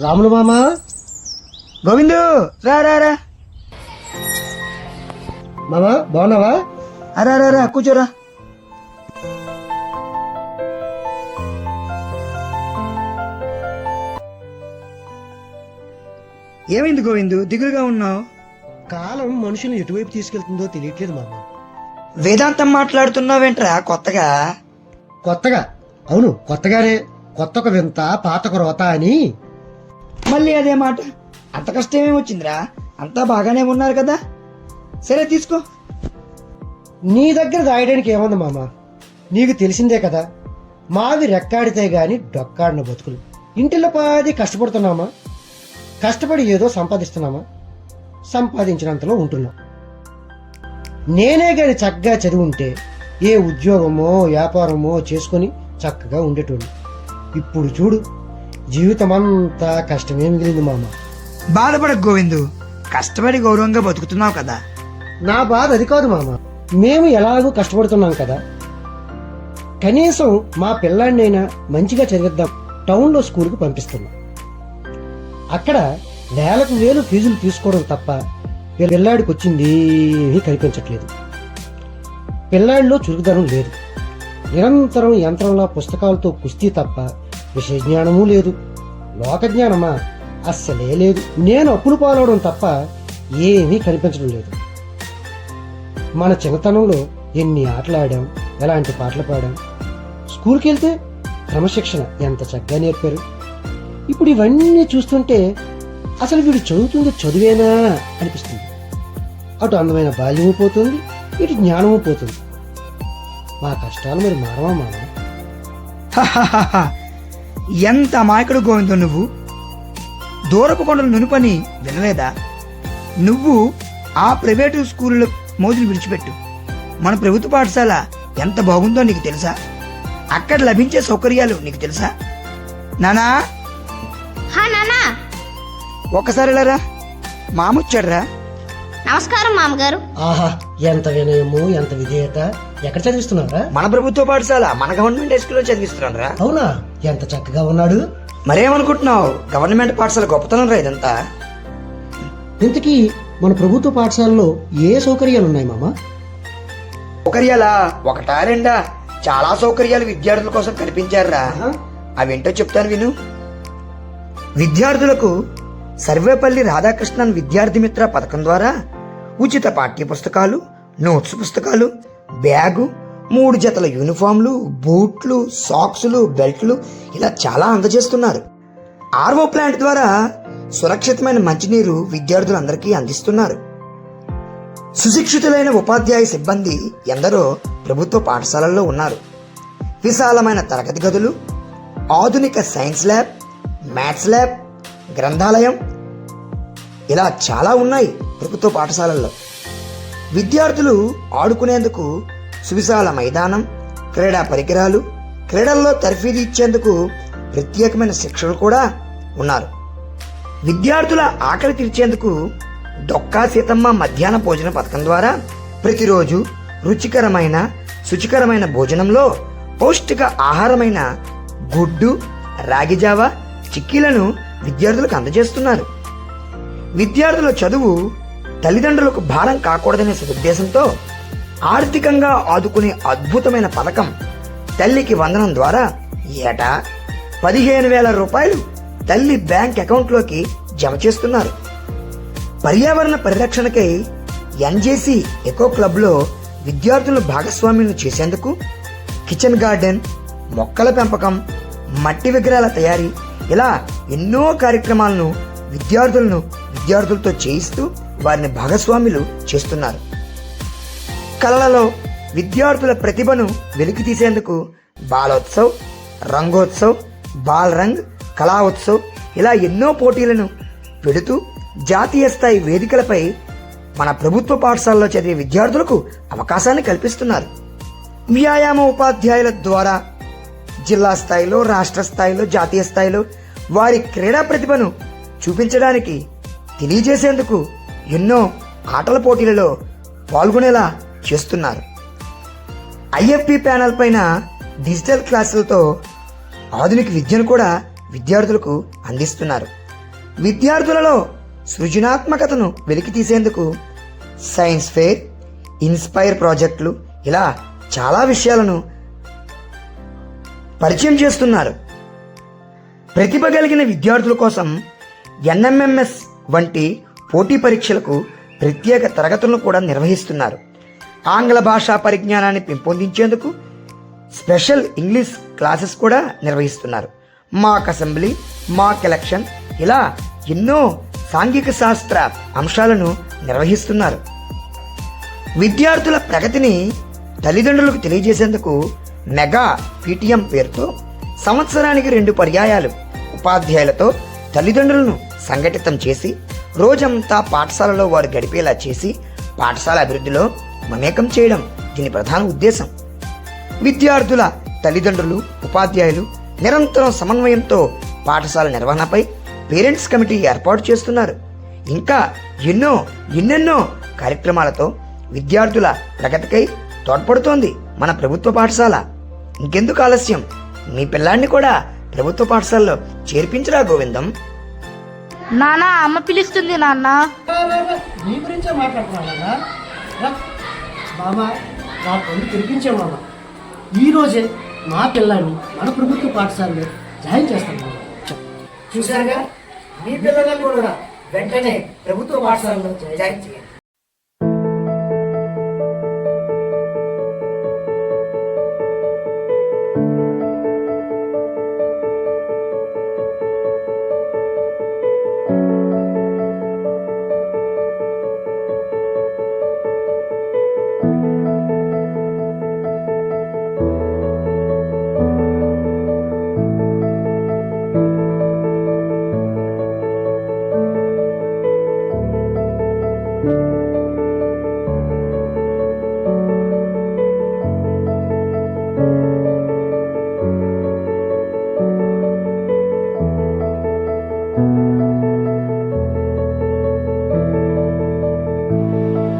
రాములు మామ, గోవిందు రా రా రా మామ బాగున్నావా? రా రా రా కూర్చోరా. ఏమైంది గోవిందు, దిగులుగా ఉన్నావు? కాలం మనుషుల్ని ఎటువైపు తీసుకెళ్తుందో తెలియట్లేదు మామ. వేదాంతం మాట్లాడుతున్నావేంట్రా కొత్తగా? కొత్తగా? అవును కొత్తగానే. కొత్తొక వింత పాతొక రోత అని. మళ్ళీ అదే మాట. అంత కష్టమేమి వచ్చిందిరా? అంతా బాగానే ఉన్నారు కదా. సరే తీసుకో. నీ దగ్గర దాయడానికి ఏముంది మామ, నీకు తెలిసిందే కదా. మావి రెక్కాడితే గాని డొక్కాడిన బతుకులు. ఇంటిలో పాది కష్టపడుతున్నామా, కష్టపడి ఏదో సంపాదిస్తున్నామా, సంపాదించినంతలో ఉంటున్నాం. నేనే గాని చక్కగా చదివి ఉంటే ఏ ఉద్యోగమో వ్యాపారమో చేసుకుని చక్కగా ఉండేటోడు. ఇప్పుడు చూడు, జీవితం అంతా కష్టమే మిగిలింది మామ. బాధపడకు గోవిందు, కష్టపడి గౌరవంగా బతుకుతున్నావు కదా. నా బాధ అది కాదు మామ. మేము ఎలాగూ కష్టపడుతున్నాం కదా, కనీసం మా పిల్లాడినైనా మంచిగా చదివిద్దాం టౌన్లో స్కూల్కి పంపిస్తున్నాం. అక్కడ వేలకు వేలు ఫీజులు తీసుకోవడం తప్ప పిల్లాడికి వచ్చింది ఏమీ కనిపించట్లేదు. పిల్లాడిలో చురుకుదనం లేదు. నిరంతరం యంత్రంలా పుస్తకాలతో కుస్తీ తప్ప విషయ జ్ఞానమూ లేదు. లోక జ్ఞానమా అస్సలే లేదు. నేను అప్పులు పాలవడం తప్ప ఏమీ కనిపించడం లేదు. మన చిన్నతనంలో ఎన్ని ఆటలు ఆడాం, ఎలాంటి పాటలు పాడాం. స్కూల్కి వెళ్తే క్రమశిక్షణ ఎంత చక్కగా నేర్పారు. ఇప్పుడు ఇవన్నీ చూస్తుంటే అసలు వీడు చదువుతుంది చదువేనా అనిపిస్తుంది. అటు అందమైన బాల్యము పోతుంది, ఇటు జ్ఞానము పోతుంది. మా కష్టాలు మరి మారవా మామ? హహహహ. ఎంత అమాయకుడు గోవిందు నువ్వు. దూరపు కొండలు నునుపని వినలేదా? నువ్వు ఆ ప్రైవేటు స్కూల్లో మోజులు విడిచిపెట్టు. మన ప్రభుత్వ పాఠశాల ఎంత బాగుందో నీకు తెలుసా? అక్కడ లభించే సౌకర్యాలు నీకు తెలుసా? నానా నానా, ఒక్కసారి వెళ్ళరా, మామొచ్చాడురా. నమస్కారం మామగారు. ఆహా, ఎంత వినయము, ఎంత విధేయత. ఎక్కడ చదివిస్తున్నారా? మన ప్రభుత్వ పాఠశాల, మన గవర్నమెంట్ హై స్కూల్లో చదివిస్తున్నాను రా. అవునా? ఎంత చక్కగా ఉన్నాడు. మరేమనుకుంటున్నావు, గవర్నమెంట్ పాఠశాల గొప్పతనం రా ఇదంతా. ఇంతకీ మన ప్రభుత్వ పాఠశాలలో ఏ సౌకర్యాలు ఉన్నాయి మామ? సౌకర్యాలా? ఒకటా రెండా? చాలా సౌకర్యాలు విద్యార్థుల కోసం కల్పించారురా. అవేంటో చెప్తాను విను. విద్యార్థులకు సర్వేపల్లి రాధాకృష్ణన్ విద్యార్థి మిత్ర పథకం ద్వారా ఉచిత పాఠ్య పుస్తకాలు, నోట్స్ పుస్తకాలు, బ్యాగు, 3 జతల యూనిఫామ్లు, బూట్లు, సాక్సులు, బెల్ట్లు ఇలా చాలా అందజేస్తున్నారు. ఆర్వో ప్లాంట్ ద్వారా సురక్షితమైన మంచినీరు విద్యార్థులందరికీ అందిస్తున్నారు. సుశిక్షితులైన ఉపాధ్యాయ సిబ్బంది ఎందరో ప్రభుత్వ పాఠశాలల్లో ఉన్నారు. విశాలమైన తరగతి గదులు, ఆధునిక సైన్స్ ల్యాబ్, మ్యాథ్స్ ల్యాబ్, గ్రంథాలయం ఇలా చాలా ఉన్నాయి ప్రభుత్వ పాఠశాలల్లో. విద్యార్థులు ఆడుకునేందుకు సువిశాల మైదానం, క్రీడా పరికరాలు, క్రీడల్లో తర్ఫీదు ఇచ్చేందుకు ప్రత్యేకమైన శిక్షకులు కూడా ఉన్నారు. విద్యార్థుల ఆకలి తీర్చేందుకు డొక్కా సీతమ్మ మధ్యాహ్న భోజన పథకం ద్వారా ప్రతిరోజు రుచికరమైన శుచికరమైన భోజనంలో పౌష్టిక ఆహారమైన గుడ్డు, రాగిజావ, చిక్కీలను విద్యార్థులకు అందజేస్తున్నారు. విద్యార్థుల చదువు తల్లిదండ్రులకు భారం కాకూడదనే సదుద్దేశంతో ఆర్థికంగా ఆదుకునే అద్భుతమైన పథకం తల్లికి వందనం ద్వారా ఏటా 15,000 రూపాయలు తల్లి బ్యాంక్ అకౌంట్లోకి జమ చేస్తున్నారు. పర్యావరణ పరిరక్షణకై ఎన్జేసీ ఎకో క్లబ్లో విద్యార్థులను భాగస్వామ్యం చేసేందుకు కిచెన్ గార్డెన్, మొక్కల పెంపకం, మట్టి విగ్రహాల తయారీ ఇలా ఎన్నో కార్యక్రమాలను విద్యార్థులతో చేయిస్తూ వారిని భాగస్వాములు చేస్తున్నారు. కళలలో విద్యార్థుల ప్రతిభను వెలికి తీసేందుకు బాలోత్సవ్, రంగోత్సవ్, బాల్ రంగ్, కళా ఉత్సవ్ ఇలా ఎన్నో పోటీలను పెడుతూ జాతీయ స్థాయి వేదికలపై మన ప్రభుత్వ పాఠశాలలో చదివే విద్యార్థులకు అవకాశాన్ని కల్పిస్తున్నారు. వ్యాయామ ఉపాధ్యాయుల ద్వారా జిల్లా స్థాయిలో, రాష్ట్ర స్థాయిలో, జాతీయ స్థాయిలో వారి క్రీడా ప్రతిభను చూపించడానికి, తెలియజేసేందుకు ఎన్నో ఆటల పోటీలలో పాల్గొనేలా చేస్తున్నారు. ఐఎఫ్పి ప్యానెల్ పైన డిజిటల్ క్లాసులతో ఆధునిక విద్యను కూడా విద్యార్థులకు అందిస్తున్నారు. విద్యార్థులలో సృజనాత్మకతను వెలికి తీసేందుకు సైన్స్ ఫెయిర్, ఇన్స్పైర్ ప్రాజెక్టులు ఇలా చాలా విషయాలను పరిచయం చేస్తున్నారు. ప్రతిభ కలిగిన విద్యార్థుల కోసం ఎన్ఎంఎంఎస్ వంటి పోటీ పరీక్షలకు ప్రత్యేక తరగతులను కూడా నిర్వహిస్తున్నారు. ఆంగ్ల భాషా పరిజ్ఞానాన్ని పెంపొందించేందుకు స్పెషల్ ఇంగ్లీష్ క్లాసెస్ కూడా నిర్వహిస్తున్నారు. మాక్ అసెంబ్లీ, మాక్ ఎలక్షన్ ఇలా ఎన్నో సాంఘిక శాస్త్ర అంశాలను నిర్వహిస్తున్నారు. విద్యార్థుల ప్రగతిని తల్లిదండ్రులకు తెలియజేసేందుకు మెగా పీటీఎం పేరుతో సంవత్సరానికి 2 పర్యాయాలు ఉపాధ్యాయులతో తల్లిదండ్రులను సంఘటితం చేసి రోజంతా పాఠశాలలో వారు గడిపేలా చేసి పాఠశాల అభివృద్ధిలో మమేకం చేయడం దీని ప్రధాన ఉద్దేశం. విద్యార్థుల తల్లిదండ్రులు, ఉపాధ్యాయులు నిరంతరం సమన్వయంతో పాఠశాల నిర్వహణపై పేరెంట్స్ కమిటీ ఏర్పాటు చేస్తున్నారు. ఇంకా ఎన్నెన్నో కార్యక్రమాలతో విద్యార్థుల ప్రగతికై తోడ్పడుతోంది మన ప్రభుత్వ పాఠశాల. ఇంకెందుకు ఆలస్యం, మీ పిల్లాన్ని కూడా ప్రభుత్వ పాఠశాలలో చేర్పించరా గోవిందం. నానా, అమ్మ పిలుస్తుంది నాన్న. నీ గురించే మాట్లాడుతున్నాను. మామా, నా పొంది తినిపించాం మామ. ఈ రోజే మా పిల్లాన్ని మన ప్రభుత్వ పాఠశాలలో జాయిన్ చేస్తాం మామ. చూసారుగా, మీ పిల్లలను కూడా వెంటనే ప్రభుత్వ పాఠశాలలో జాయిన్ చేయండి.